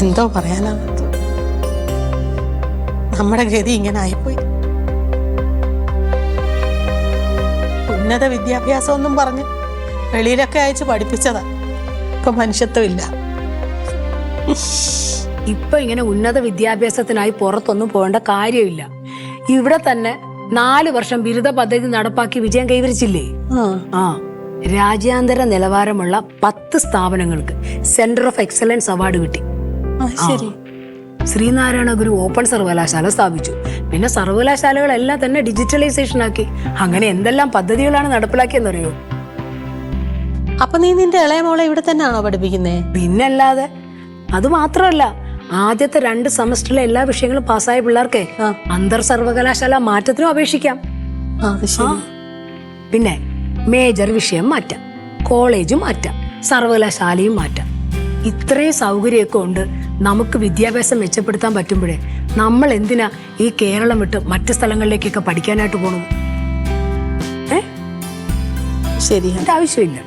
എന്തോ പറയാനാ, നമ്മുടെ ഗതി ഇങ്ങനെ ആയിപ്പോയി. ഉന്നത വിദ്യാഭ്യാസം ഒന്നും പറഞ്ഞ് വെളിയിലൊക്കെ അയച്ച് പഠിപ്പിച്ചതാ. ഇപ്പൊ മനുഷ്യത്വമില്ല. ഇപ്പൊ ഇങ്ങനെ ഉന്നത വിദ്യാഭ്യാസത്തിനായി പുറത്തൊന്നും പോകേണ്ട കാര്യമില്ല. ഇവിടെ തന്നെ 4 വർഷം ബിരുദ പദ്ധതി നടപ്പാക്കി വിജയം കൈവരിച്ചില്ലേ? ആ രാജ്യാന്തര നിലവാരമുള്ള 10 സ്ഥാപനങ്ങൾക്ക് സെന്റർ ഓഫ് എക്സലൻസ് അവാർഡ് കിട്ടി. ശരി. ശ്രീനാരായണ ഗുരു ഓപ്പൺ സർവകലാശാല സ്ഥാപിച്ചു. പിന്നെ സർവകലാശാലകളെല്ലാം തന്നെ ഡിജിറ്റലൈസേഷൻ ആക്കി. അങ്ങനെ എന്തെല്ലാം പദ്ധതികളാണ് നടപ്പിലാക്കിയെന്നറിയോ? അപ്പൊ നീ നിന്റെ ഇളയ മോളെ ഇവിടെ തന്നെയാണോ പഠിപ്പിക്കുന്നേ? പിന്നല്ലാതെ. അത് മാത്രമല്ല, ആദ്യത്തെ 2 സെമസ്റ്ററിലെ എല്ലാ വിഷയങ്ങളും പാസ്സായ പിള്ളേർക്ക് അന്തർ സർവകലാശാല മാറ്റത്തിനും അപേക്ഷിക്കാം. പിന്നെ മേജർ വിഷയം മാറ്റാം, കോളേജും മാറ്റാം, സർവകലാശാലയും മാറ്റാം. ഇത്രയും സൗകര്യമൊക്കെ ഉണ്ട്. നമുക്ക് വിദ്യാഭ്യാസം മെച്ചപ്പെടുത്താൻ പറ്റുമ്പോഴേ നമ്മൾ എന്തിനാ ഈ കേരളം വിട്ട് മറ്റു സ്ഥലങ്ങളിലേക്കൊക്കെ പഠിക്കാനായിട്ട് പോകണം? ശരി, ആവശ്യമില്ല.